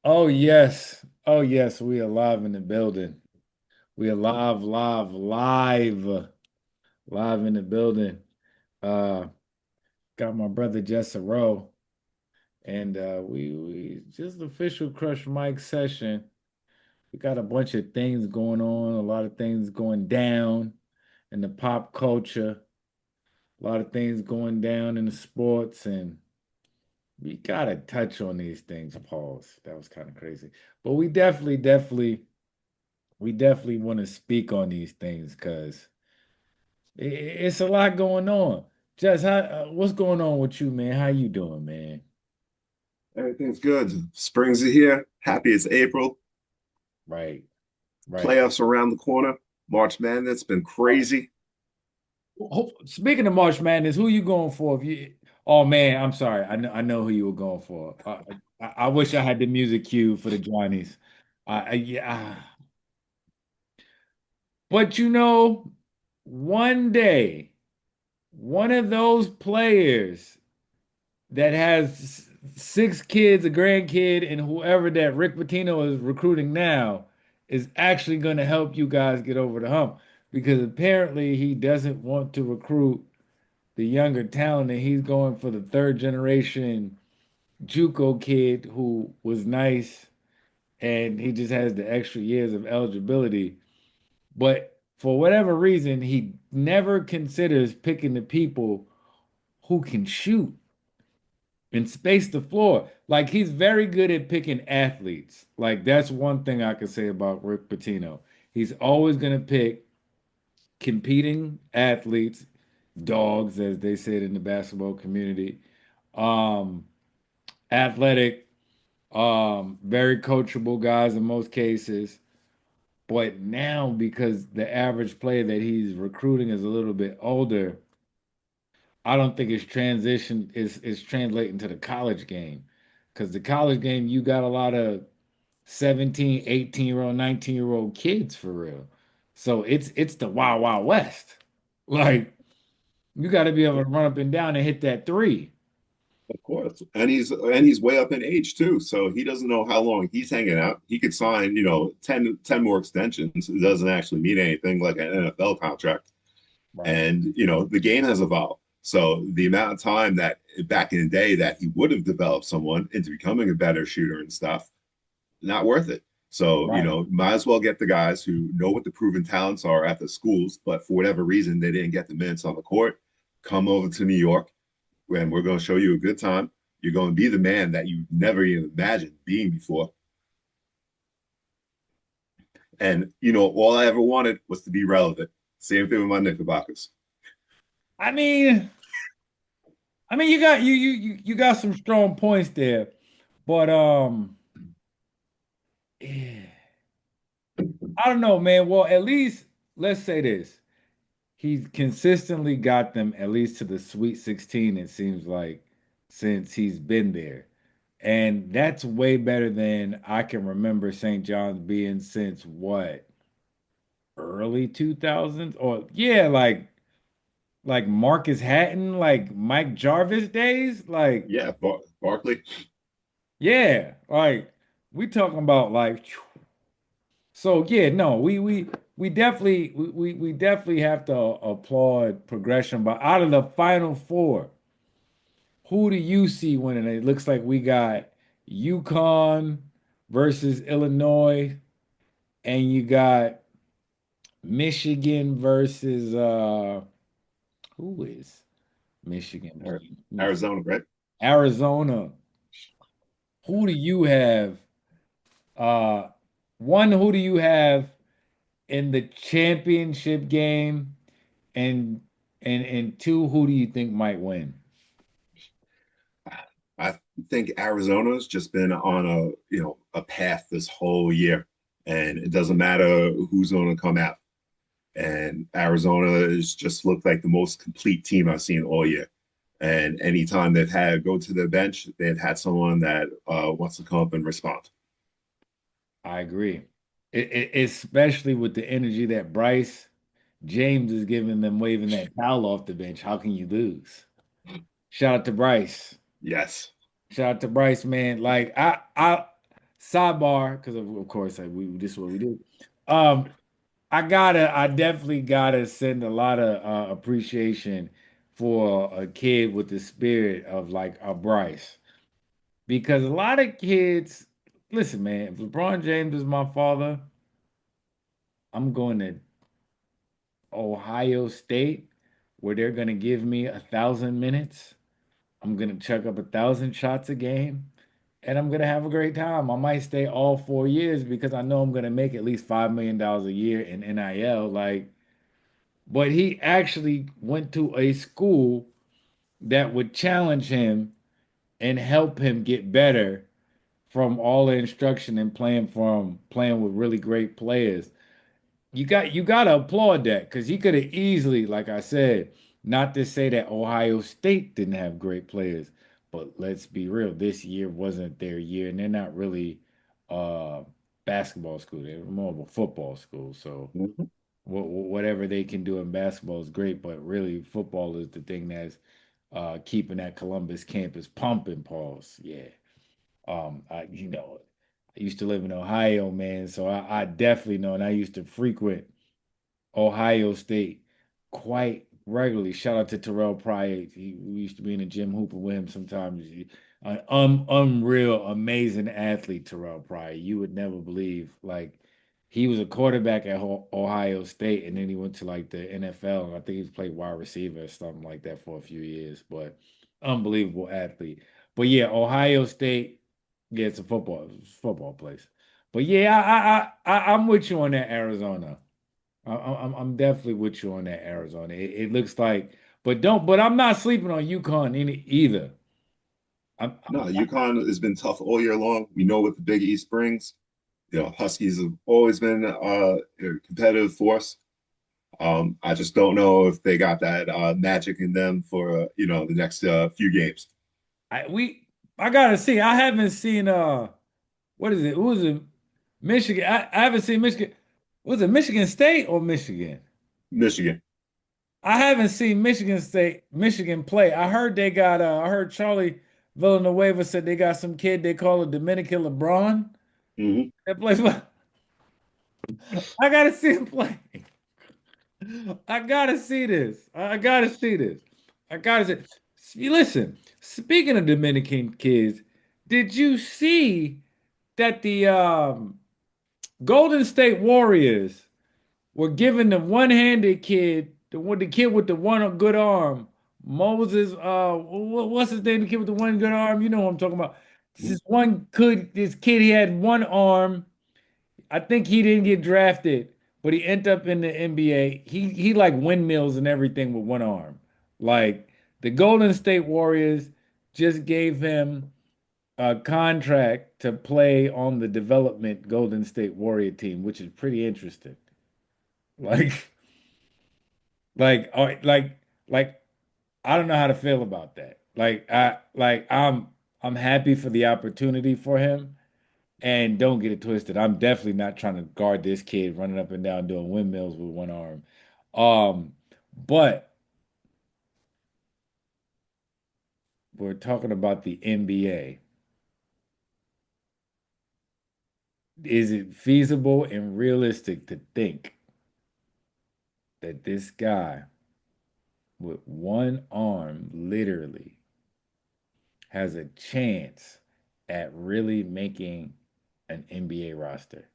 Oh yes. Oh yes, we are live in the building. We are live in the building. Uh got my brother Jessa Rowe and we just official Crush Mike session. We got a bunch of things going on, a lot of things going down in the pop culture, a lot of things going down in the sports, and we gotta touch on these things. Pause. That was kind of crazy. But we definitely want to speak on these things because it's a lot going on. Jess, what's going on with you, man? How you doing, man? Everything's good. Springs are here. Happy it's April. Right, right. Playoffs around the corner. March Madness been Oh, crazy. speaking of March Madness, who you going for? If you, oh man, I'm sorry. I know who you were going for. I wish I had the music cue for the Johnnies. Yeah, but one day, one of those players that has six kids, a grandkid, and whoever that Rick Pitino is recruiting now is actually going to help you guys get over the hump because apparently he doesn't want to recruit the younger talent and he's going for the third generation JUCO kid who was nice and he just has the extra years of eligibility. But for whatever reason, he never considers picking the people who can shoot and space the floor. Like he's very good at picking athletes. Like that's one thing I could say about Rick Pitino. He's always going to pick competing athletes, dogs, as they said in the basketball community, um, athletic, very coachable guys in most cases. But now, because the average player that he's recruiting is a little bit older, I don't think it's transition is translating to the college game. Because the college game, you got a lot of 17, 18-year-old, 19-year-old kids for real. So it's the wild, wild west. Like you got to be able to run up and down and hit that three. Of course. And he's way up in age too. So he doesn't know how long he's hanging out. He could sign, 10 more extensions. It doesn't actually mean anything like an NFL contract. Right. And, the game has evolved. So the amount of time that back in the day that he would have developed someone into becoming a better shooter and stuff, not worth it. So, Right. might as well get the guys who know what the proven talents are at the schools, but for whatever reason, they didn't get the minutes on the court. Come over to New York, and we're going to show you a good time. You're going to be the man that you never even imagined being before. And, all I ever wanted was to be relevant. Same thing with my Knickerbockers. I mean, you got you got some strong points there, but yeah, I don't know, man. Well, at least let's say this. He's consistently got them at least to the Sweet 16, it seems like, since he's been there. And that's way better than I can remember St. John's being since what, early 2000s? Or yeah, like Marcus Hatton, like Mike Jarvis days. Like, Yeah, Barkley. yeah, like we talking about like so yeah, no, we definitely have to applaud progression. But out of the final four, who do you see winning? It looks like we got UConn versus Illinois, and you got Michigan versus who is Michigan playing? Let me see. Arizona, right? Arizona. Who do you have? Uh One, who do you have in the championship game? And and two, who do you think might win? I think Arizona's just been on a path this whole year, and it doesn't matter who's going to come out. And Arizona has just looked like the most complete team I've seen all year. And anytime they've had go to the bench, they've had someone that wants to come up and respond. I agree. Especially with the energy that Bryce James is giving them waving that towel off the bench. How can you lose? Shout out to Bryce. Yes. Shout out to Bryce, man. Like I sidebar, because of course this is what we do. Um, I definitely gotta send a lot of appreciation for a kid with the spirit of like a Bryce, because a lot of kids, listen, man, if LeBron James is my father, I'm going to Ohio State, where they're gonna give me 1,000 minutes. I'm gonna chuck up 1,000 shots a game, and I'm gonna have a great time. I might stay all 4 years because I know I'm gonna make at least $5 million a year in NIL. Like, but he actually went to a school that would challenge him and help him get better from all the instruction and playing with really great players. You got to applaud that because he could have easily, like I said, not to say that Ohio State didn't have great players, but let's be real, this year wasn't their year, and they're not really uh basketball school. They're more of a football school. So Mhm. whatever they can do in basketball is great, but really football is the thing that's keeping that Columbus campus pumping. Pause. Yeah. I used to live in Ohio, man, so I definitely know, and I used to frequent Ohio State quite regularly. Shout out to Terrell Pryor. We used to be in the gym hooping with him sometimes. An unreal, amazing athlete, Terrell Pryor. You would never believe. Like, he was a quarterback at Ohio State, and then he went to like the NFL. And I think he's played wide receiver or something like that for a few years. But unbelievable athlete. But yeah, Ohio State, yeah, it's a football place. But yeah, I'm with you on that, Arizona. I'm definitely with you on that, Arizona. It looks like, but I'm not sleeping on UConn either. No, UConn has been tough all year long. We know what the Big East brings. Huskies have always been a competitive force. I just don't know if they got that magic in them for the next few games. I we I gotta see. I haven't seen what is it? Who is it? Michigan. I haven't seen Michigan. Was it Michigan State or Michigan? Michigan. I haven't seen Michigan play. I heard Charlie Villanueva said they got some kid they call a Dominican LeBron Hmm. that plays. I gotta see him play. I gotta see this. I gotta see this. I gotta see. Listen, speaking of Dominican kids, did you see that the Golden State Warriors were giving the one-handed kid, the kid with the one good arm, Moses, what's his name? The kid with the one good arm. You know what I'm talking about. This kid, he had one arm. I think he didn't get drafted, but he ended up in the NBA. He like windmills and everything with one arm. Like, the Golden State Warriors just gave him a contract to play on the development Golden State Warrior team, which is pretty interesting. Like, like I don't know how to feel about that. I'm happy for the opportunity for him. And don't get it twisted. I'm definitely not trying to guard this kid running up and down doing windmills with one arm. But we're talking about the NBA. Is it feasible and realistic to think that this guy with one arm literally has a chance at really making an NBA roster?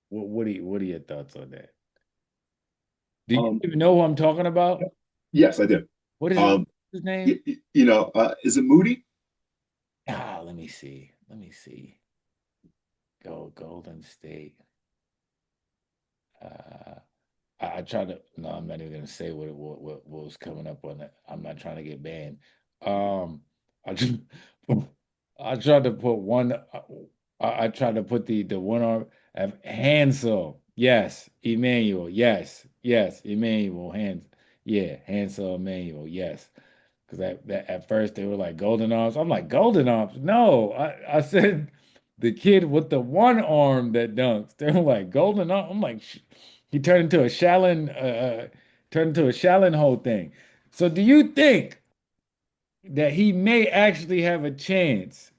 What are your thoughts on that? Do you Um, even know who I'm talking about? yes, I do. What is Um, his name? is it Moody? Let me see. Let me see. Golden State. Uh, I tried to. No, I'm not even gonna say what was coming up on that. I'm not trying to get banned. I just I tried to put one. I tried to put the one arm of Hansel. Yes, Emmanuel. Yes, Emmanuel. Yeah, Hansel Emmanuel. Yes. Because that at first they were like golden arms. I'm like, golden arms? No, I said the kid with the one arm that dunks. They were like golden arm. I'm like, he turned into a Shallon whole thing. So do you think that he may actually have a chance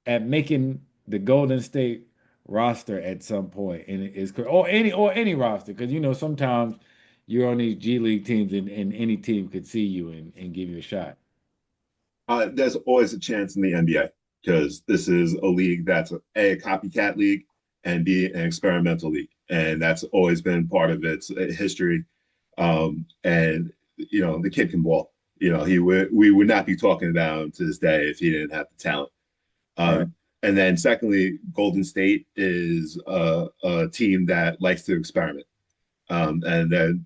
at making the Golden State roster at some point, and or any roster, because sometimes you're on these G League teams, and any team could see you and give you a shot. There's always a chance in the NBA because this is a league that's a copycat league and B, an experimental league. And that's always been part of its history. And, the kid can ball. We would not be talking about him to this day if he didn't have the talent. Right, And then, secondly, Golden State is a team that likes to experiment. And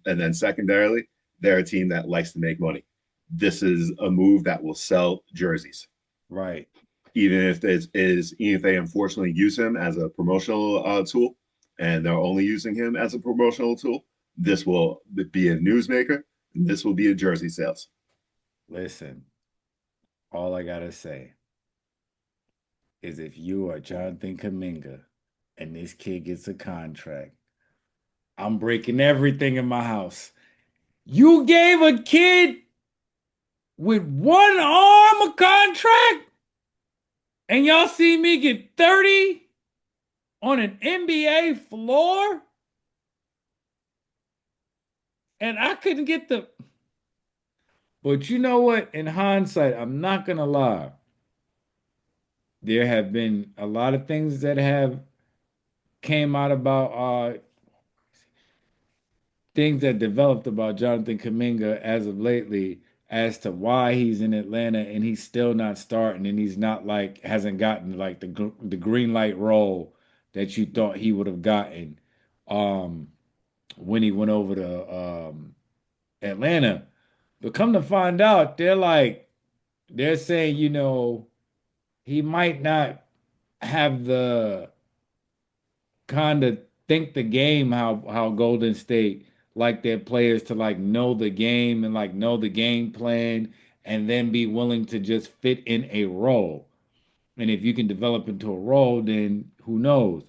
then secondarily, they're a team that likes to make money. This is a move that will sell jerseys, right. even if they unfortunately use him as a promotional tool, and they're only using him as a promotional tool. This will be a newsmaker, and this will be a jersey sales. Listen, all I gotta say is if you are Jonathan Kaminga and this kid gets a contract, I'm breaking everything in my house. You gave a kid with one arm a contract, and y'all see me get 30 on an NBA floor, and I couldn't get the. But you know what? In hindsight, I'm not gonna lie. There have been a lot of things that have came out about things that developed about Jonathan Kaminga as of lately as to why he's in Atlanta and he's still not starting and he's not like hasn't gotten like the green light role that you thought he would have gotten um when he went over to Atlanta. But come to find out, they're saying, he might not have the kind of think the game how Golden State like their players to like know the game and like know the game plan and then be willing to just fit in a role. And if you can develop into a role, then who knows?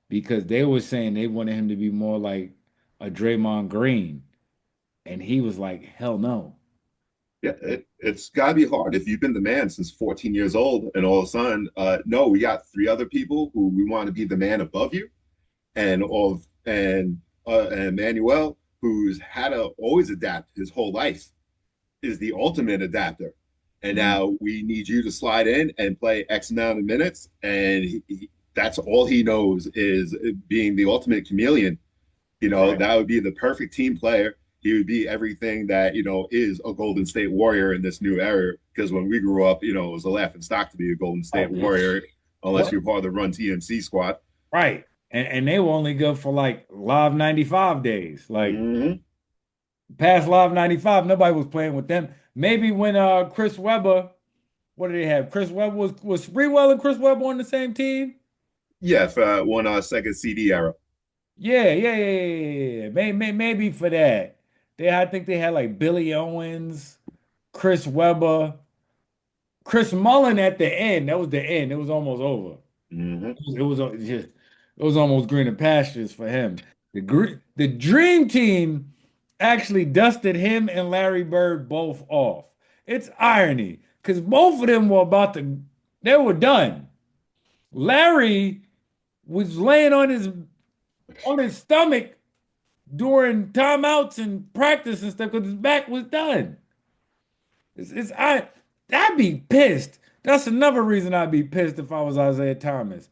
Because they were saying they wanted him to be more like a Draymond Green, and he was like, "Hell no." Yeah, it's got to be hard if you've been the man since 14 years old, and all of a sudden, no, we got three other people who we want to be the man above you, and Emmanuel, who's had to always adapt his whole life, is the ultimate adapter. And Mm, now we need you to slide in and play X amount of minutes, and that's all he knows is being the ultimate chameleon. right. That would be the perfect team player. He would be everything that is a Golden State Warrior in this new era. Because when we grew up, it was a laughing stock to be a Golden Oh, State Warrior, unless what? you're part of the Run TMC squad. Right. And they were only good for like Live 95 days. Like Mm-hmm. past Live 95, nobody was playing with them. Maybe when Chris Webber, what did they have? Chris Webber was Sprewell and Chris Webber on the same team? Yeah, for one second CD era. Yeah, yeah, yeah, yeah, yeah. Maybe for that. I think they had like Billy Owens, Chris Webber, Chris Mullen at the end. That was the end. It was almost over. Mm-hmm. It was almost greener pastures for him. The dream team actually dusted him and Larry Bird both off. It's irony because both of them were they were done. Larry was laying on his stomach during timeouts and practice and stuff because his back was done. I'd be pissed. That's another reason I'd be pissed if I was Isaiah Thomas.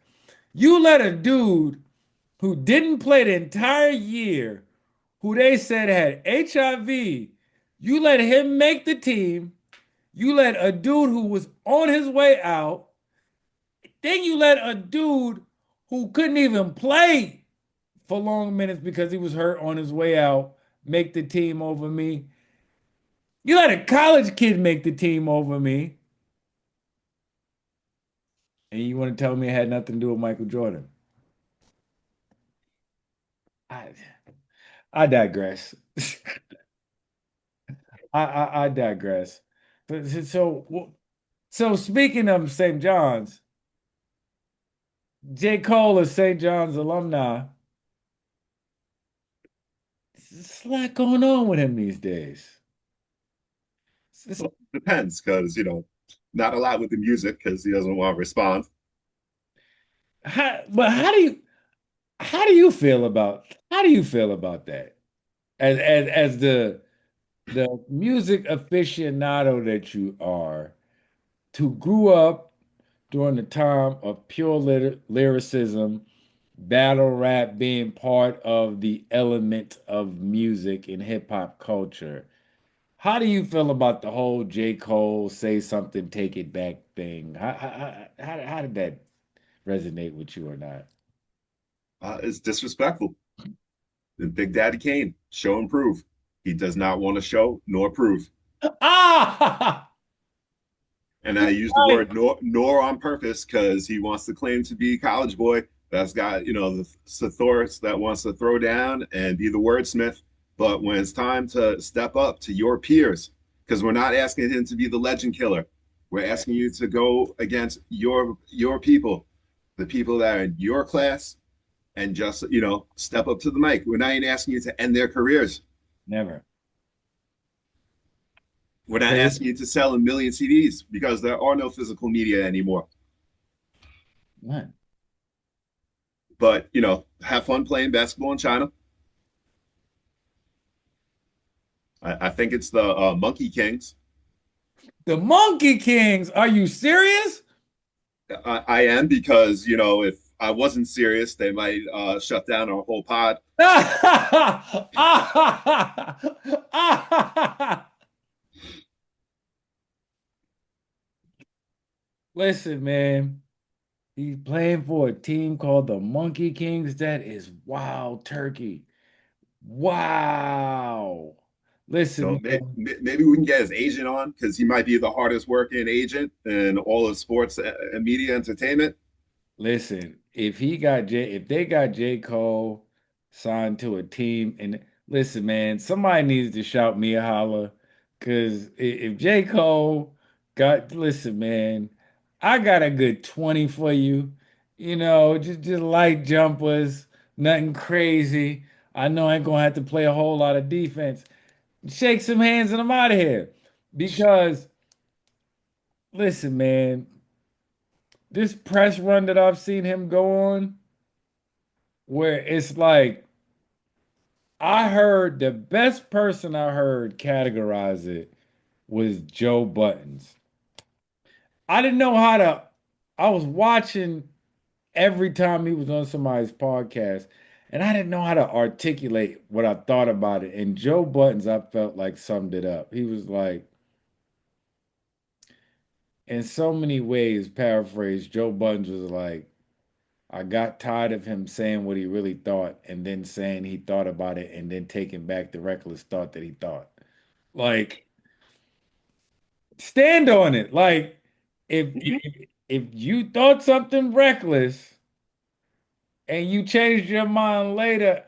You let a dude who didn't play the entire year, who they said had HIV, you let him make the team. You let a dude who was on his way out. Then you let a dude who couldn't even play for long minutes because he was hurt on his way out make the team over me. You let a college kid make the team over me. And you want to tell me it had nothing to do with Michael Jordan? I, I digress. I digress. But so speaking of St. John's, J. Cole is St. John's alumni. There's a lot going on with him these days. It's- Well, depends because not a lot with the music because he doesn't want to respond. but how do you feel about that? As the music aficionado that you are, to grew up during the time of pure lyricism, battle rap being part of the element of music in hip hop culture. How do you feel about the whole J. Cole say something, take it back thing? How did that resonate with you or not? It's disrespectful. Big Daddy Kane, show and prove. He does not want to show nor prove. Ah, And you're I use the right. word nor on purpose because he wants to claim to be a college boy that's got, the Sathoris that wants to throw down and be the wordsmith. But when it's time to step up to your peers, because we're not asking him to be the legend killer, we're asking you to go against your people, the people that are in your class, and just step up to the mic. We're not even asking you to end their careers. Never. We're not 'Cause asking you to sell a million CDs because there are no physical media anymore. man, But have fun playing basketball in China. I think it's the Monkey Kings. the Monkey Kings. Are you serious? I am because if I wasn't serious, they might shut down our whole pod. Listen, man. He's playing for a team called the Monkey Kings. That is wild turkey. Wow. Listen, man. Maybe we can get his agent on because he might be the hardest working agent in all of sports and media entertainment. Listen, if they got J. Cole signed to a team, and listen, man, somebody needs to shout me a holler. Cause if J. Cole listen, man, I got a good 20 for you. Just light jumpers, nothing crazy. I know I ain't gonna have to play a whole lot of defense. Shake some hands and I'm out of here. Because listen, man, this press run that I've seen him go on, where it's like I heard the best person I heard categorize it was Joe Buttons. I didn't know how to, I was watching every time he was on somebody's podcast, and I didn't know how to articulate what I thought about it. And Joe Buttons, I felt like summed it up. He was like, in so many ways, paraphrased, Joe Buttons was like, I got tired of him saying what he really thought and then saying he thought about it and then taking back the reckless thought that he thought. Like, stand on it. Like, if you thought something reckless and you changed your mind later,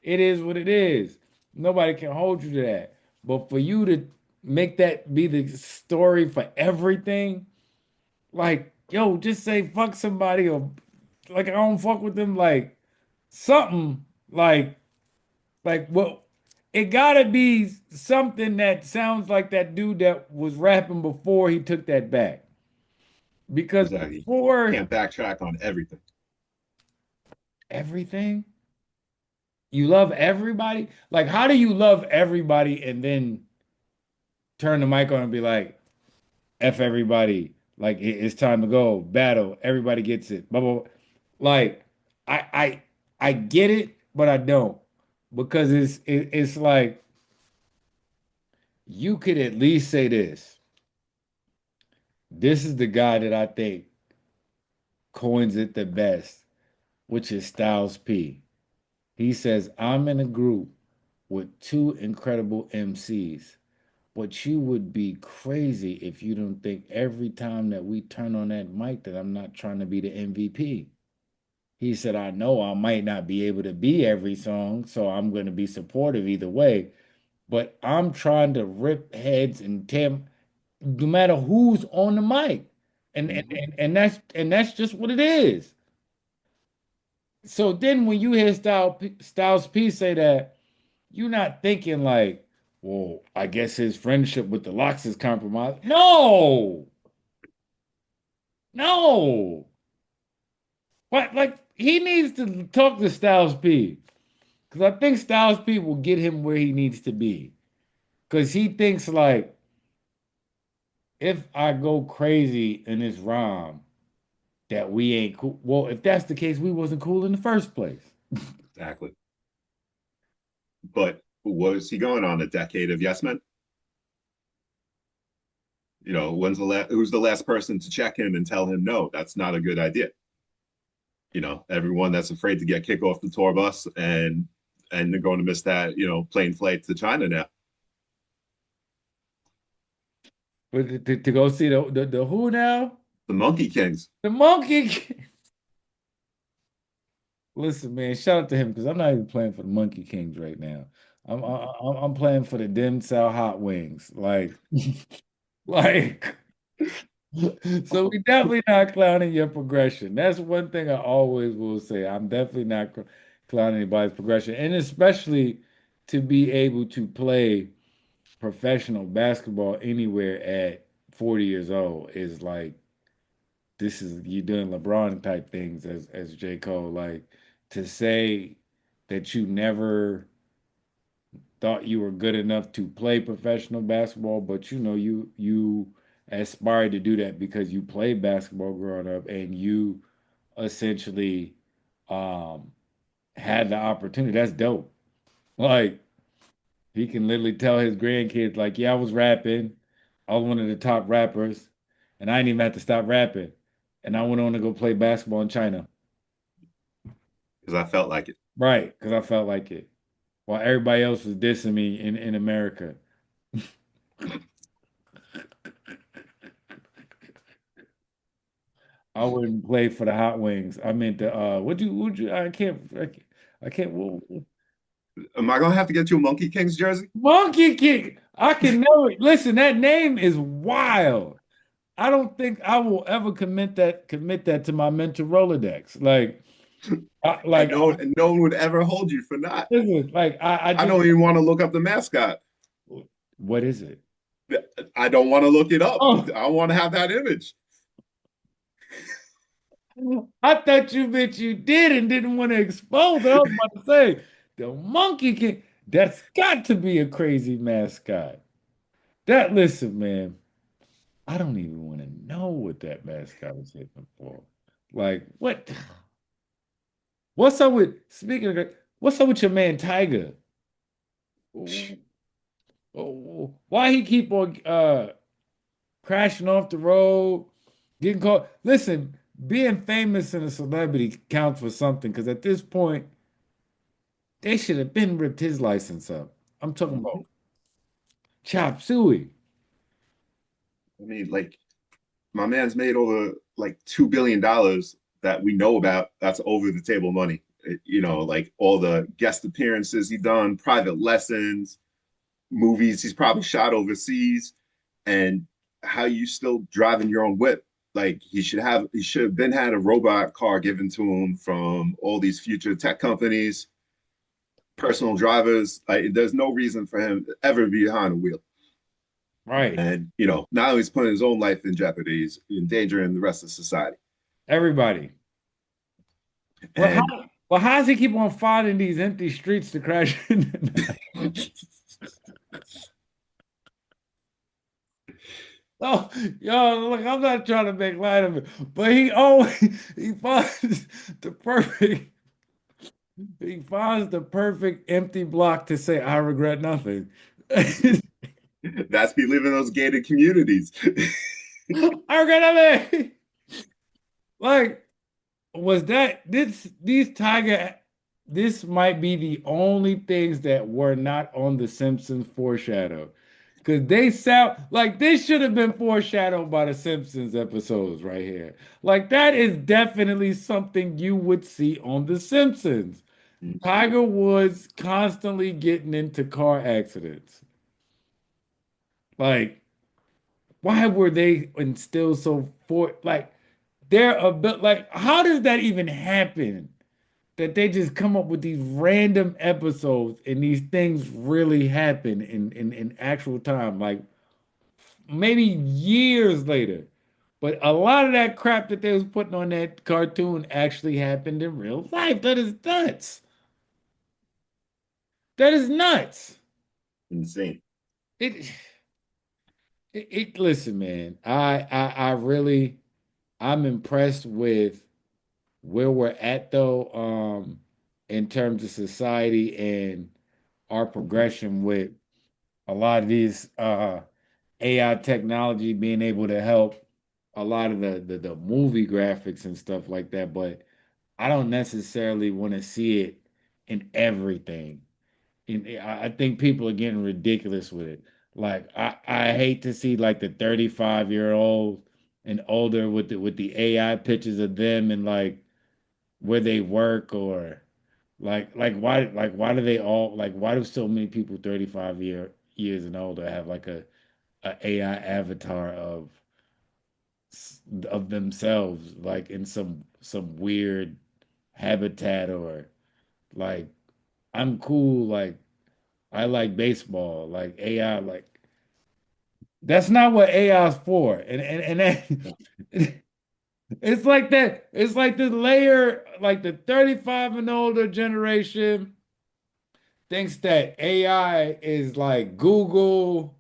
it is what it is. Nobody can hold you to that. But for you to make that be the story for everything, like, yo, just say fuck somebody or like I don't fuck with them, like something like what it gotta be something that sounds like that dude that was rapping before he took that back. Because Exactly. before Can't backtrack on everything. everything, you love everybody. Like, how do you love everybody and then turn the mic on and be like, F everybody, like it's time to go, battle, everybody gets it, blah, blah, blah. Like, I I I get it, but I don't. Because it's like you could at least say this. This is the guy that I think coins it the best, which is Styles P. He says, I'm in a group with two incredible MCs, but you would be crazy if you don't think every time that we turn on that mic that I'm not trying to be the MVP. He said, I know I might not be able to be every song, so I'm going to be supportive either way, but I'm trying to rip heads and tear no matter who's on the mic. Mm-hmm. And that's just what it is. So then when you hear Styles P say that, you're not thinking like, well, I guess his friendship with the Locks is compromised. No, no. But like he needs to talk to Styles P. Because I think Styles P will get him where he needs to be. Because he thinks like if I go crazy in this rhyme, that we ain't cool. Well, if that's the case, we wasn't cool in the first place. Exactly. But was he going on a decade of yes men? When's the last? Who's the last person to check him and tell him no? That's not a good idea. Everyone that's afraid to get kicked off the tour bus and they're going to miss that plane flight to China now. But to go see the who now? The Monkey Kings. The Monkey King. Listen, man, shout out to him because I'm not even playing for the Monkey Kings right now. I'm playing for the Dim South Hot Wings. Like so we definitely not clowning your progression. That's one thing I always will say. I'm definitely not clowning anybody's progression, and especially to be able to play professional basketball anywhere at 40 years old is like this is you doing LeBron type things as J. Cole. Like to say that you never thought you were good enough to play professional basketball, but you aspired to do that because you played basketball growing up and you essentially um had the opportunity. That's dope. Like he can literally tell his grandkids, like, yeah, I was rapping. I was one of the top rappers, and I didn't even have to stop rapping. And I went on to go play basketball in China. Because I felt like it. Right, because I felt like it. While everybody else was dissing me in America. I wouldn't play for the Hot Wings. I meant the would you I can't Am I gonna have to get you a Monkey Kings jersey? Monkey King. I can never listen, that name is wild. I don't think I will ever commit that to my mental Rolodex. And Like no one would ever hold you for not. listen, like I I just don't even want to look up the mascot. what is it? I don't want to look it up. Oh, I want to have that image. I thought you meant you did and didn't want to expose it. I was about to say the Monkey King. That's got to be a crazy mascot. That listen, man. I don't even want to know what that mascot was hitting for. Like what? What's up with speaking of that, what's up with your man Tiger? Why he keep on crashing off the road, getting caught? Listen, being famous and a celebrity counts for something because at this point they should have been ripped his license up. I'm talking about chop suey. I mean, like my man's made over like $2 billion that we know about. That's over the table money. Like all the guest appearances he done, private lessons, movies he's probably shot overseas, and how you still driving your own whip. Like he should have been had a robot car given to him from all these future tech companies, personal drivers. Like there's no reason for him to ever be behind a wheel. Right. And now he's putting his own life in jeopardy. He's endangering the rest of society. Everybody. Well, And how does he keep on finding these empty streets to crash into? Oh, yo, look, I'm not trying to make light of it, but he always he finds the perfect he finds the perfect empty block to say I regret nothing. that's be living in those gated communities. I regret nothing. Like, was that these Tiger? This might be the only things that were not on the Simpsons foreshadow. Because they sound like this should have been foreshadowed by the Simpsons episodes right here. Like that is definitely something you would see on the Simpsons. Tiger Woods constantly getting into car accidents. Like, why were they instilled so for like they're a bit like how does that even happen? That they just come up with these random episodes and these things really happen in actual time, like maybe years later. But a lot of that crap that they was putting on that cartoon actually happened in real life. That is nuts. That is nuts. Insane. It, listen, man. I really I'm impressed with where we're at though, in terms of society and our progression with a lot of these AI technology being able to help a lot of the movie graphics and stuff like that, but I don't necessarily want to see it in everything. And I think people are getting ridiculous with it. Like I hate to see like the 35-year-old and older with the AI pictures of them and like where they work or why do they all like why do so many people 35 years and older have like a AI avatar of themselves like in some weird habitat or like I'm cool like I like baseball like AI like that's not what AI is for and that, it's like the layer like the 35 and older generation thinks that AI is like Google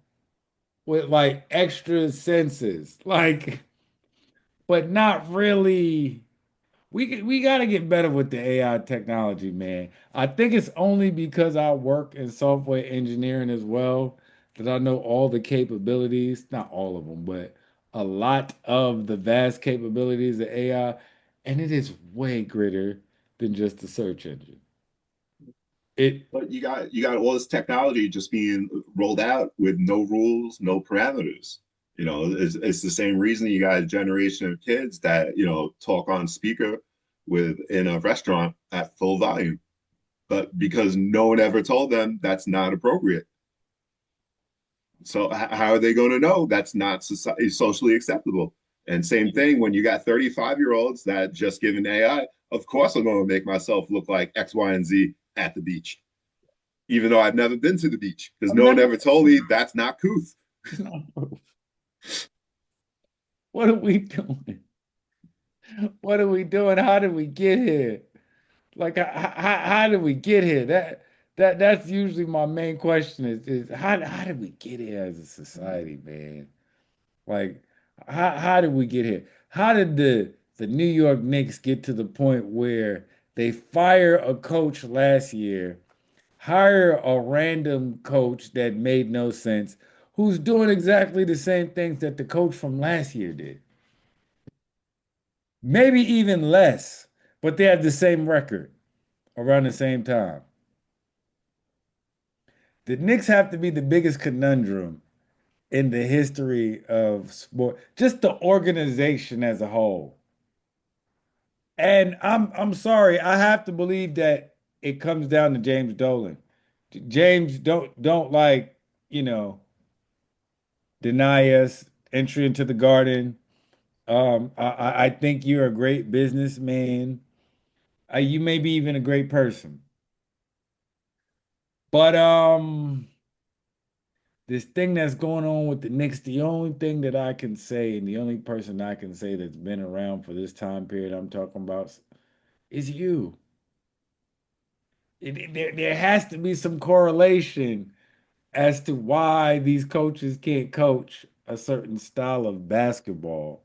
with like extra senses like but not really. We got to get better with the AI technology, man. I think it's only because I work in software engineering as well that I know all the capabilities, not all of them, but a lot of the vast capabilities of AI, and it is way greater than just a search engine. It But you got all this technology just being rolled out with no rules, no parameters. It's the same reason you got a generation of kids that talk on speaker with in a restaurant at full volume, but because no one ever told them that's not appropriate. So how are they going to know that's not socially acceptable? And same thing when you got 35-year-olds that just given AI, of course I'm going to make myself look like X, Y, and Z at the beach, even though I've never been to the beach because I've no one never. ever told me that's not couth. What are we doing? What are we doing? How did we get here? Like, how did we get here? That's usually my main question is how did we get here as a society, man? Like, how did we get here? How did the New York Knicks get to the point where they fire a coach last year, hire a random coach that made no sense, who's doing exactly the same things that the coach from last year did? Maybe even less, but they have the same record around the same time. The Knicks have to be the biggest conundrum in the history of sport, just the organization as a whole. And I'm sorry, I have to believe that it comes down to James Dolan. James, don't like, you know, deny us entry into the garden. I think you're a great businessman. You may be even a great person. But this thing that's going on with the Knicks, the only thing that I can say, and the only person I can say that's been around for this time period I'm talking about is you. There has to be some correlation as to why these coaches can't coach a certain style of basketball.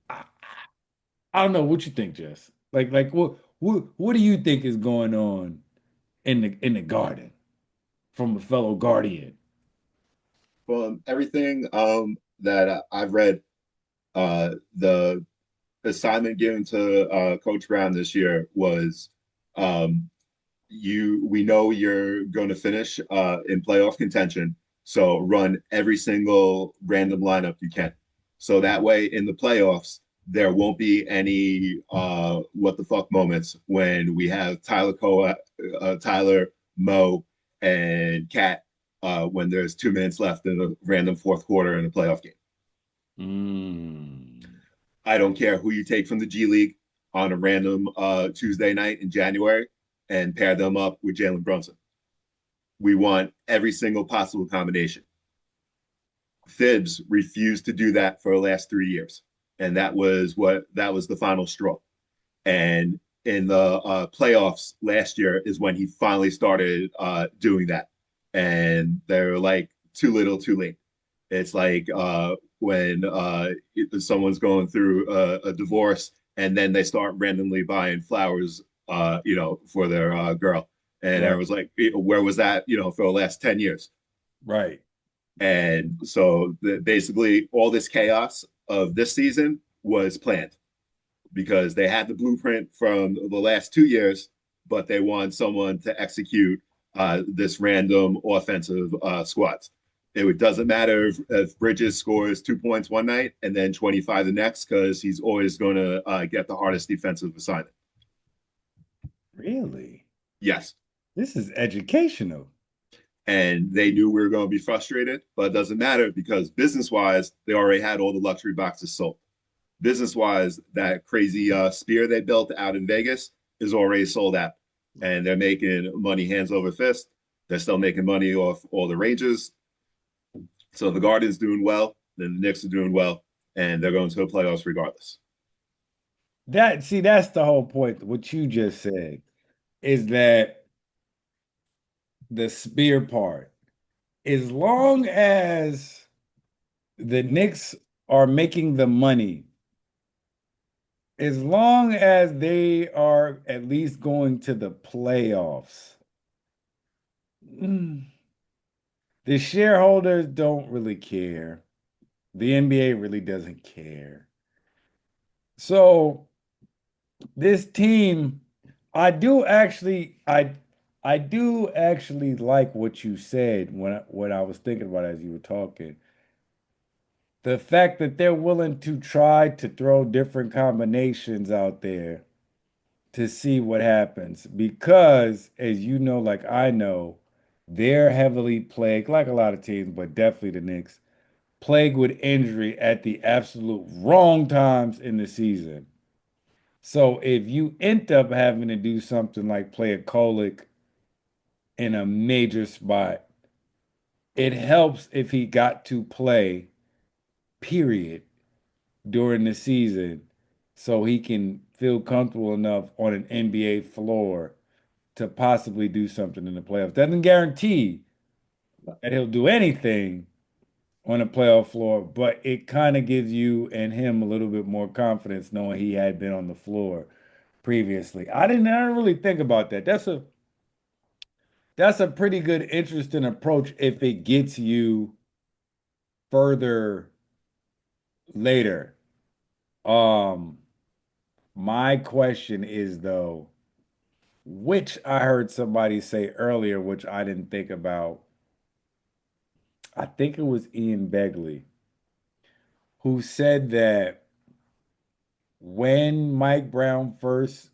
I, I don't know what you think, Jess. Like what do you think is going on in the garden from a fellow guardian? Well, everything that I've read, the assignment given to Coach Brown this year was um, we know you're going to finish in playoff contention, so run every single random lineup you can. So that way in the playoffs, there won't be any what the fuck moments when we have Tyler, Mo, and Cat when there's 2 minutes left in a random fourth quarter in a playoff game. Mm. I don't care who you take from the G League on a random Tuesday night in January and pair them up with Jalen Brunson. We want every single possible combination. Thibs refused to do that for the last 3 years. and that was the final straw. And in the playoffs last year is when he finally started doing that. And they're like too little, too late. It's like when someone's going through a divorce and then they start randomly buying flowers, for their girl. And Right. everyone's like, where was that, for the last 10 years? Right. And so basically all this chaos of this season was planned because they had the blueprint from the last 2 years, but they want someone to execute this random offensive squads. It doesn't matter if Bridges scores 2 points one night and then 25 the next, because he's always going to get the hardest defensive assignment. Really? Yes. This is educational. And they knew we were going to be frustrated, but it doesn't matter because business wise, they already had all the luxury boxes sold. Business wise, that crazy spear they built out in Vegas is already sold out, and they're making money hands over fist. They're still making money off all the Rangers. So the Guardians doing well, then the Knicks are doing well, and they're going to the playoffs regardless. That's the whole point. What you just said is that the spear part, as long as the Knicks are making the money, as long as they are at least going to the playoffs, mm, the shareholders don't really care. The NBA really doesn't care. So this team, I do actually, I do actually like what you said when I was thinking about it as you were talking. The fact that they're willing to try to throw different combinations out there to see what happens. Because, as you know, like I know, they're heavily plagued, like a lot of teams, but definitely the Knicks, plagued with injury at the absolute wrong times in the season. So if you end up having to do something like play a colic in a major spot, it helps if he got to play, period, during the season so he can feel comfortable enough on an NBA floor to possibly do something in the playoffs. Doesn't guarantee that he'll do anything on a playoff floor, but it kind of gives you and him a little bit more confidence knowing he had been on the floor previously. I didn't really think about that. That's a pretty good, interesting approach if it gets you further later. Um, my question is though, which I heard somebody say earlier, which I didn't think about. I think it was Ian Begley who said that when Mike Brown first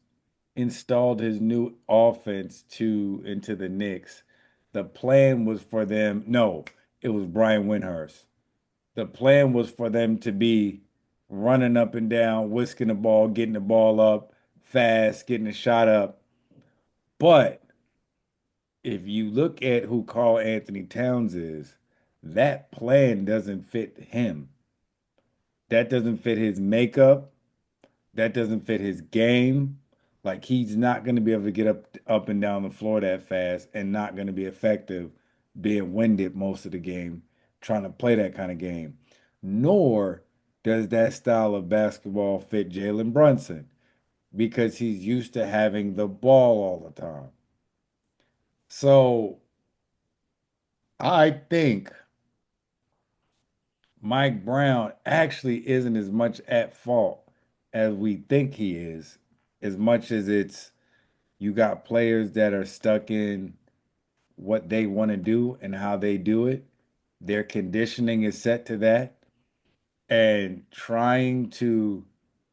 installed his new offense to into the Knicks, the plan was for them. No, it was Brian Windhurst. The plan was for them to be running up and down, whisking the ball, getting the ball up fast, getting the shot up. But if you look at who Carl Anthony Towns is, that plan doesn't fit him. That doesn't fit his makeup. That doesn't fit his game. Like he's not going to be able to get up and down the floor that fast and not going to be effective being winded most of the game trying to play that kind of game. Nor does that style of basketball fit Jalen Brunson because he's used to having the ball all the time. So I think Mike Brown actually isn't as much at fault as we think he is, as much as it's you got players that are stuck in what they want to do and how they do it. Their conditioning is set to that. And trying to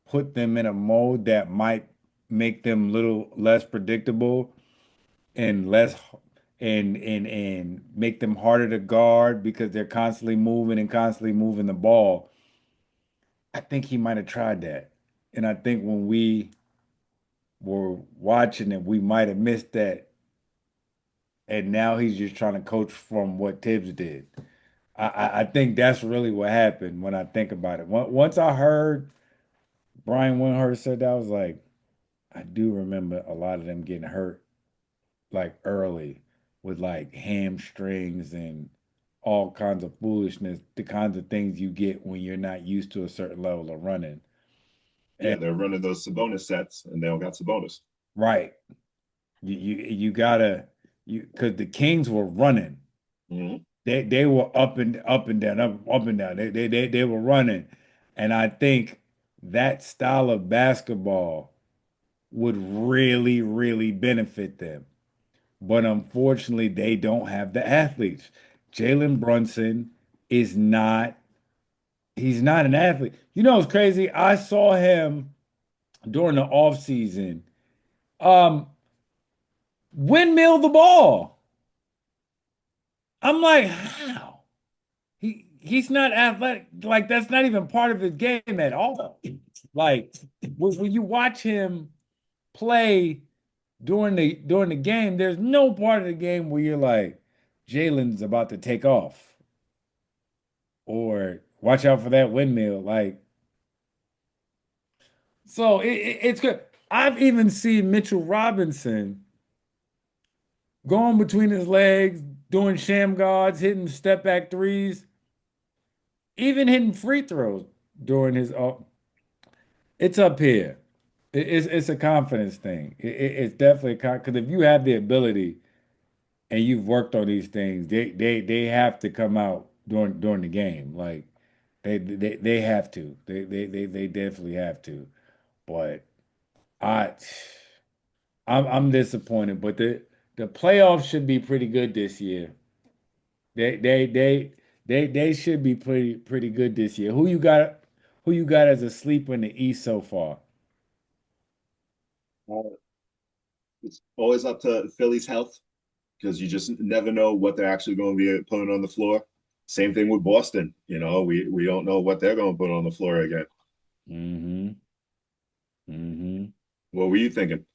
put them in a mode that might make them a little less predictable and less and make them harder to guard because they're constantly moving the ball. I think he might have tried that. And I think when we were watching it, we might have missed that. And now he's just trying to coach from what Tibbs did. I think that's really what happened when I think about it. Once I heard Brian Windhorst said that, I was like, I do remember a lot of them getting hurt like early with like hamstrings and all kinds of foolishness, the kinds of things you get when you're not used to a certain level of running. And Yeah, they're running those Sabonis sets, and they don't got Sabonis. right, you gotta you because the Kings were running. Mm-hmm. They were up and down, up and down. They were running. And I think that style of basketball would really, really benefit them. But unfortunately, they don't have the athletes. Jalen Brunson is not, he's not an athlete. You know, it's crazy. I saw him during the offseason, um, windmill the ball. I'm like, how? He's not athletic. Like that's not even part of his game at all. Like when you watch him play during the game, there's no part of the game where you're like, Jalen's about to take off or watch out for that windmill. Like, so it's good. I've even seen Mitchell Robinson going between his legs, doing sham guards, hitting step back threes, even hitting free throws during his. It's up here. It's a confidence thing. It's definitely because if you have the ability and you've worked on these things, they have to come out during the game. Like they have to. They definitely have to. But I I'm disappointed. But the playoffs should be pretty good this year. They they they they should be pretty good this year. Who you got? Who you got as a sleeper in the East so far? It's always up to Philly's health because you just never know what they're actually going to be putting on the floor. Same thing with Boston. We don't know what they're going to put on the floor again. Mm-hmm. Mm-hmm. What were you thinking?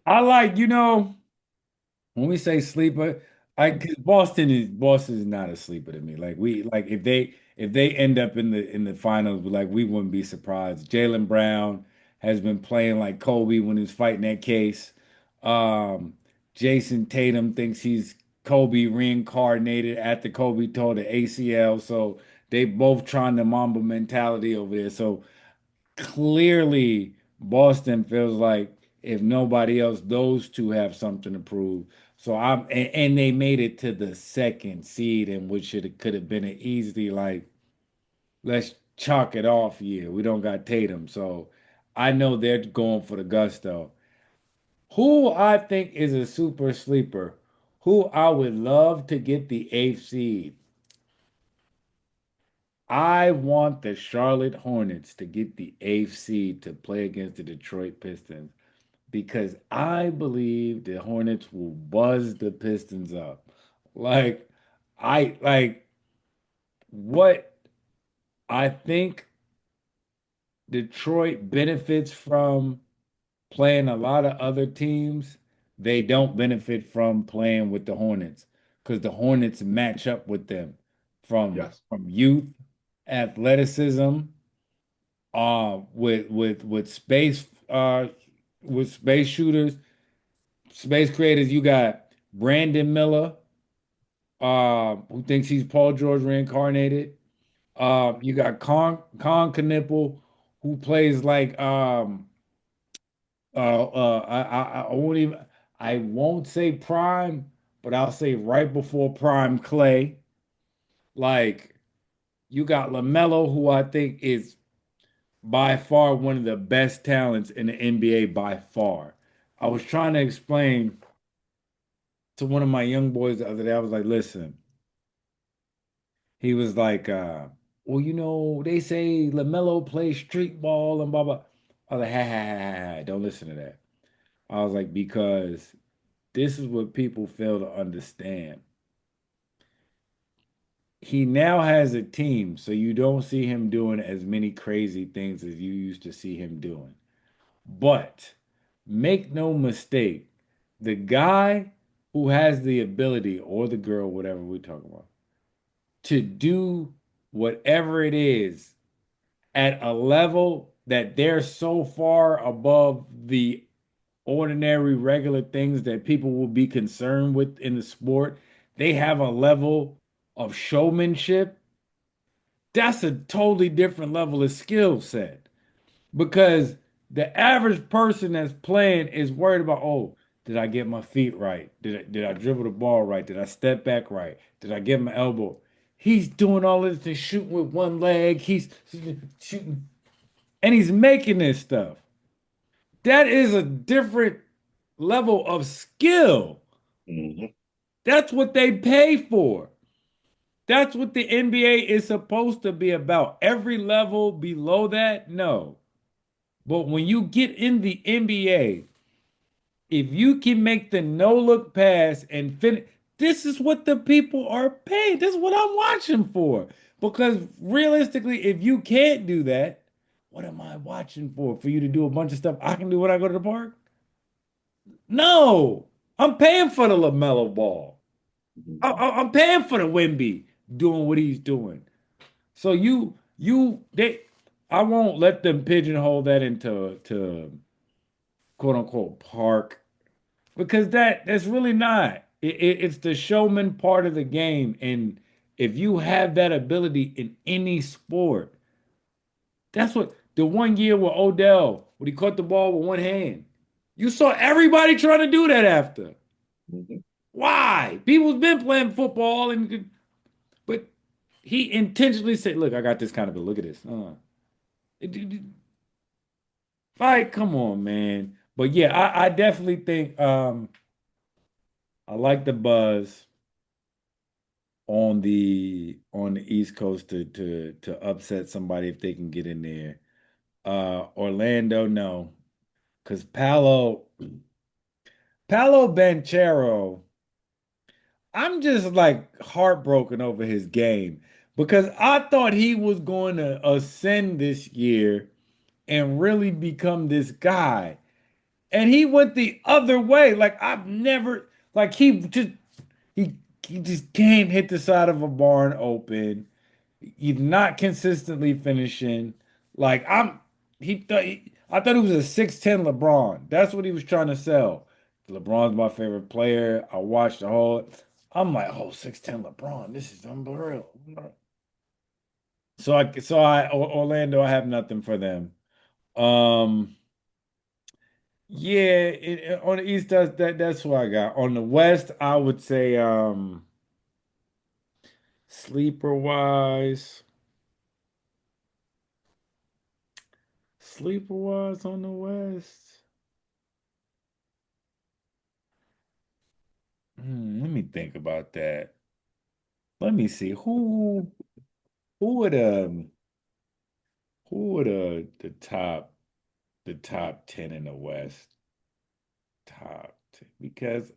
I like, when we say sleeper, I 'cause Boston is not a sleeper to me. Like we like if they end up in the finals, like we wouldn't be surprised. Jalen Brown has been playing like Kobe when he was fighting that case. Um, Jason Tatum thinks he's Kobe reincarnated after Kobe tore the ACL. So they both trying the Mamba mentality over there. So clearly Boston feels like if nobody else, those two have something to prove. So and they made it to the second seed, in which it could have been an easily like let's chalk it off year. We don't got Tatum, so I know they're going for the gusto. Who I think is a super sleeper, who I would love to get the eighth seed. I want the Charlotte Hornets to get the eighth seed to play against the Detroit Pistons because I believe the Hornets will buzz the Pistons up. Like, I like what I think Detroit benefits from playing a lot of other teams. They don't benefit from playing with the Hornets because the Hornets match up with them from Yes. from youth, athleticism, with space shooters, space creators. You got Brandon Miller, who thinks he's Paul George reincarnated. You got Con Knipple, who plays like I won't even I won't say prime, but I'll say right before prime Clay. Like you got LaMelo, who I think is by far one of the best talents in the NBA by far. I was trying to explain to one of my young boys the other day. I was like, listen, he was like, well, they say LaMelo plays street ball and blah blah. I was like, ha ha ha ha, ha. Don't listen to that. I was like, because this is what people fail to understand. He now has a team, so you don't see him doing as many crazy things as you used to see him doing. But make no mistake, the guy who has the ability, or the girl, whatever we're talking about, to do whatever it is at a level that they're so far above the ordinary, regular things that people will be concerned with in the sport. They have a level of showmanship. That's a totally different level of skill set because the average person that's playing is worried about, oh, did I get my feet right? Did I dribble the ball right? Did I step back right? Did I get my elbow? He's doing all this and shooting with one leg. He's shooting and he's making this stuff. That is a different level of skill. Hmm. That's what they pay for. That's what the NBA is supposed to be about. Every level below that, no. But when you get in the NBA, if you can make the no look pass and finish, this is what the people are paid. This is what I'm watching for. Because realistically, if you can't do that, what am I watching for? For you to do a bunch of stuff I can do when I go to the park? No, I'm paying for the LaMelo ball. I'm paying for the Wimby doing what he's doing. So I won't let them pigeonhole that into to quote unquote park because that's really not. It's the showman part of the game, and if you have that ability in any sport, that's what the one year with Odell when he caught the ball with one hand, you saw everybody trying to do that after. Hmm. Why? People's been playing football, and but he intentionally said, "Look, I got this kind of. Look at this." Like, come on, man. But yeah, I definitely think I like the buzz on the East Coast to upset somebody if they can get in there. Orlando, no, because Paolo Banchero, I'm just like heartbroken over his game because I thought he was going to ascend this year and really become this guy. And he went the other way. Like I've never like he he just can't hit the side of a barn open. He's not consistently finishing. Like I thought he was a 6'10 LeBron. That's what he was trying to sell. LeBron's my favorite player. I watched the whole I'm like, oh, 6'10 LeBron. This is unreal. Orlando, I have nothing for them. Um Yeah, on the East, that's what I got. On the West, I would say sleeper wise, sleeper wise on the West. Let me think about that. Let me see who would who would the top 10 in the West top 10 because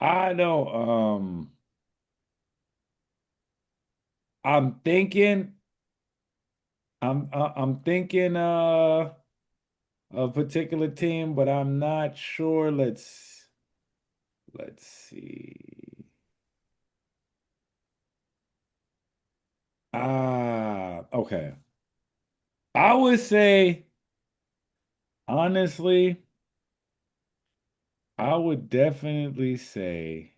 I know I'm thinking I'm thinking a particular team, but I'm not sure. Let's see. Okay. I would say honestly, I would definitely say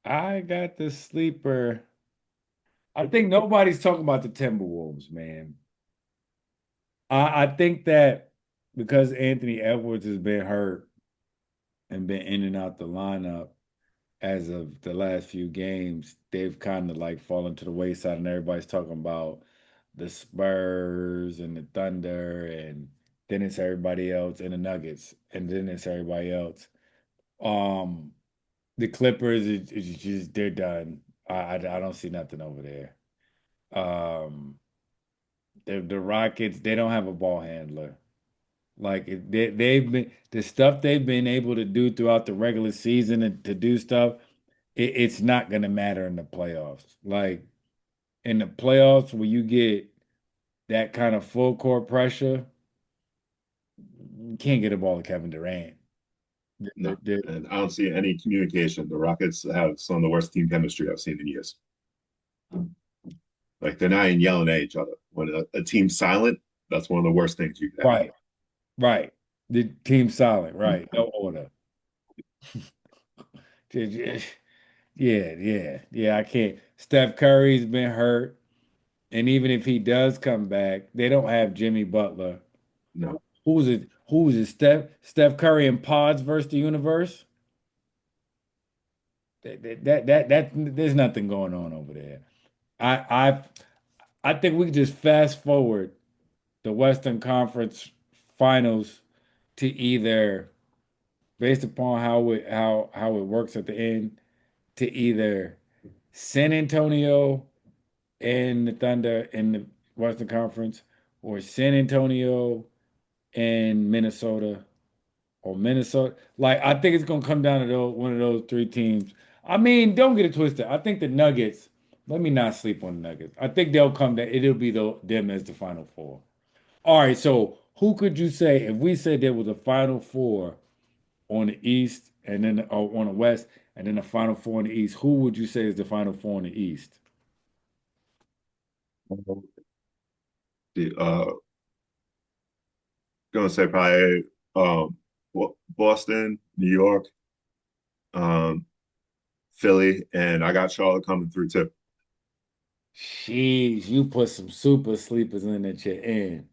I got the sleeper. I think nobody's talking about the Timberwolves, man. I think that because Anthony Edwards has been hurt and been in and out the lineup as of the last few games, they've kind of like fallen to the wayside, and everybody's talking about the Spurs and the Thunder, and then it's everybody else, and the Nuggets, and then it's everybody else. Um, the Clippers is just they're done. I don't see nothing over there. Um, the Rockets they don't have a ball handler. Like they've been the stuff they've been able to do throughout the regular season and to do stuff, it's not gonna matter in the playoffs. Like in the playoffs, where you get that kind of full court pressure, you can't get a ball to Kevin Durant. No, and I don't see any communication. The Rockets have some of the worst team chemistry I've seen in years. Like they're not even yelling at each other. When a team's silent, that's one of the worst things you could have. Right, right. The team solid, right. No order. Yeah, yeah. I can't. Steph Curry's been hurt. And even if he does come back, they don't have Jimmy Butler. No, Who's it? Who's it? Steph Curry and Pods versus the universe? There's nothing going on over there. I I I think we could just fast forward the Western Conference Finals to either, based upon how it works at the end, to either San Antonio and the Thunder in the Western Conference, or San Antonio and Minnesota, or Minnesota. Like I think it's gonna come down to one of those three teams. I mean, don't get it twisted. I think the Nuggets. Let me not sleep on the Nuggets. I think they'll come. It'll be them as the Final Four. All right. So who could you say if we said there was a Final Four on the East and then on the West and then the Final Four in the East? Who would you say is the Final Four in the East? the, gonna say probably Boston, New York, um, Philly, and I got Charlotte coming through too. Jeez, you put some super sleepers in that you're in.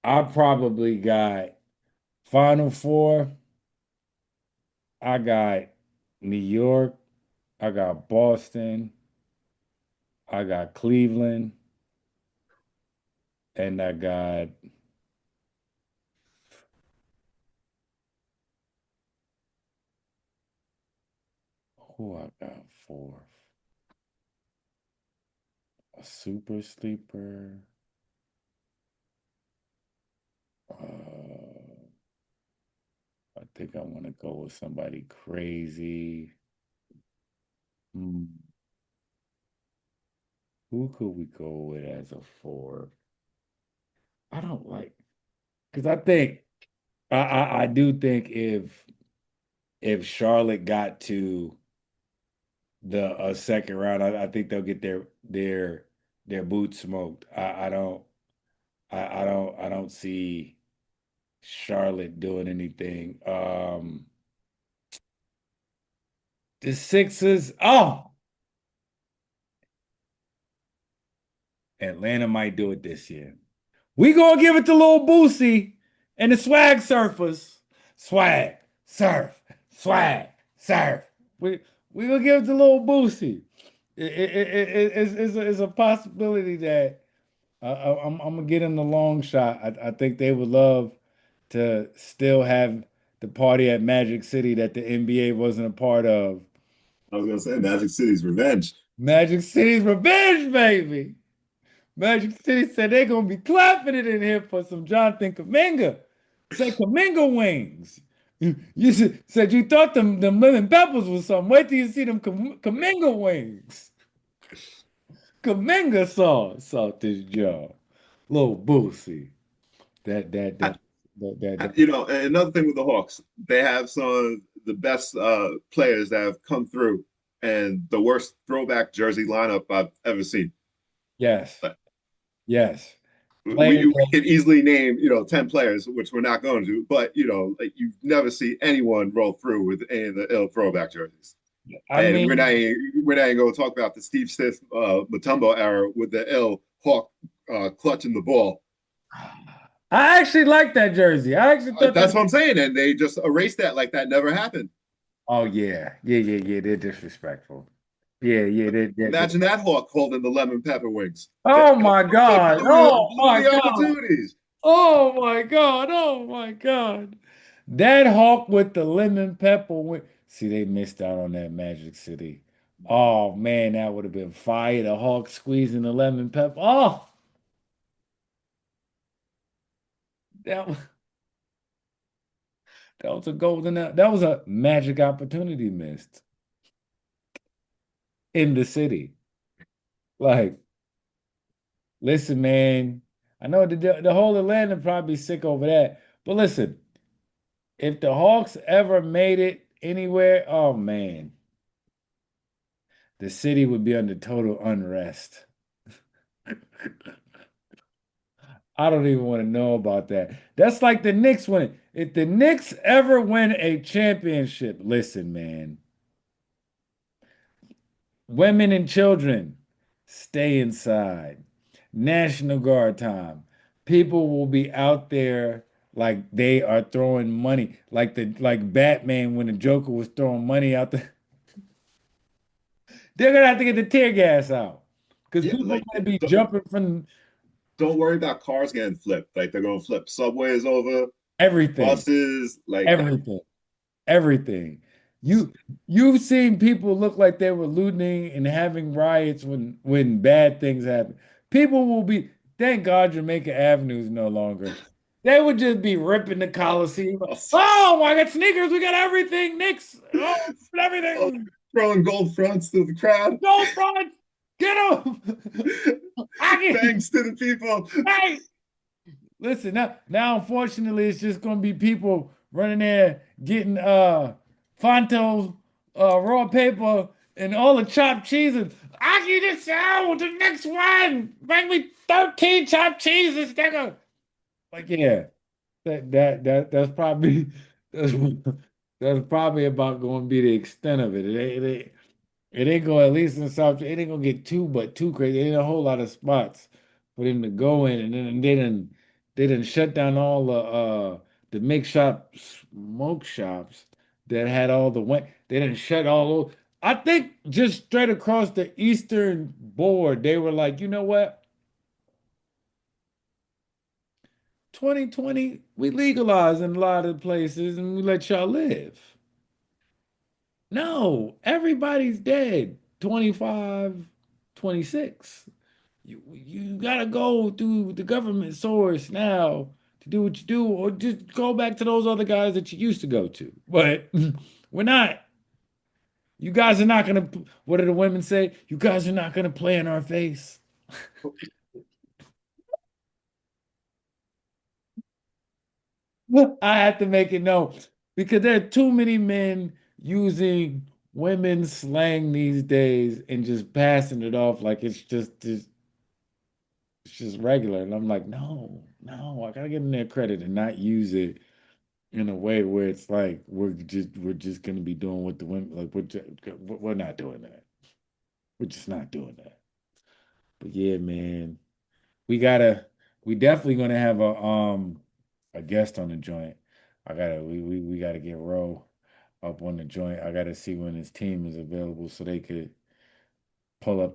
I probably got Final Four. I got New York. I got Boston. I got Cleveland. And I got who I got fourth? A super sleeper. I think I want to go with somebody crazy. Hmm. Who could we go with as a four? I don't like because I think I do think if Charlotte got to the second round, I think they'll get their boots smoked. I don't see Charlotte doing anything. The Sixers, oh, Atlanta might do it this year. We gonna give it to Lil Boosie and the Swag Surfers. Swag, surf, swag, surf. We we gonna give it to Lil Boosie. It's a possibility that I'm gonna get in the long shot. I think they would love to still have the party at Magic City that the NBA wasn't a part of. I was gonna say Magic City's revenge. Magic City's revenge, baby. Magic City said they're gonna be clapping it in here for some Jonathan Kaminga. Say Kaminga wings. Said you thought them lemon peppers was something. Wait till you see them Kaminga wings. Kaminga sauce out this jar. Little Boosie. That that I, that that. another thing with the Hawks, they have some of the best players that have come through, and the worst throwback jersey lineup I've ever seen. Yes, Like, yes. Players we that, can easily name 10 players, which we're not going to, but like you never see anyone roll through with any of the ill throwback jerseys. I And mean, we're not even going to talk about the Steve Smith Mutombo era with the ill Hawk clutching the ball. I actually like that jersey. I actually thought that. That's what I'm saying, and they just erased that like that never happened. Oh yeah. They're disrespectful. Yeah. They. Imagine that Hawk holding the lemon pepper wings. Oh my They God. Oh blew my the God. opportunities. Oh my God. Oh my God. That hawk with the lemon pepper wing. See, they missed out on that Magic City. Oh man, that would have been fire. The hawk squeezing the lemon pepper. Oh, that was that was a that was a magic opportunity missed in the city. Like, listen, man. I know the whole Atlanta probably sick over that, but listen, if the Hawks ever made it anywhere, oh man, the city would be under total unrest. I don't even want to know about that. That's like the Knicks winning. If the Knicks ever win a championship, listen, man, women and children stay inside. National Guard time. People will be out there like they are throwing money, like Batman when the Joker was throwing money out there. They're gonna have to get the tear gas out because Yeah, people like are gonna be jumping from don't worry about cars getting flipped. Like they're gonna flip subways over, everything, buses, like that. everything. Everything. You you've seen people look like they were looting and having riots when bad things happen. People will be, thank God Jamaica Avenue is no longer. They would just be ripping the Coliseum. Oh, I got sneakers, we got everything, Knicks. Oh, Oh, everything. throwing gold fronts to the crowd. Go front, get them. I can Thanks to the people. hey. Listen, now unfortunately it's just gonna be people running there getting Fonto's raw paper and all the chopped cheeses. I can just sell the next one. Bring me 13 chopped cheeses, nigga. Like, yeah, that's probably that's, that's probably about gonna be the extent of it. It ain't gonna, at least in South, it ain't gonna get too crazy. It ain't a whole lot of spots for them to go in, and then they didn't shut down all the make shop smoke shops that had all the went. They didn't shut all those. I think just straight across the eastern board, they were like, you know what? 2020, we legalized in a lot of places and we let y'all live. No, everybody's dead. 25, 26. You gotta go through the government source now to do what you do, or just go back to those other guys that you used to go to. But we're not. You guys are not gonna. What do the women say? You guys are not gonna play in our face. I have to make it known because there are too many men using women's slang these days and just passing it off like it's just regular. And I'm like, no, I gotta give them their credit and not use it in a way where it's like we're just gonna be doing what the women like we're not doing that. We're just not doing that. But yeah, man, we gotta we definitely gonna have a guest on the joint. We gotta get Ro up on the joint. I gotta see when his team is available so they could pull up to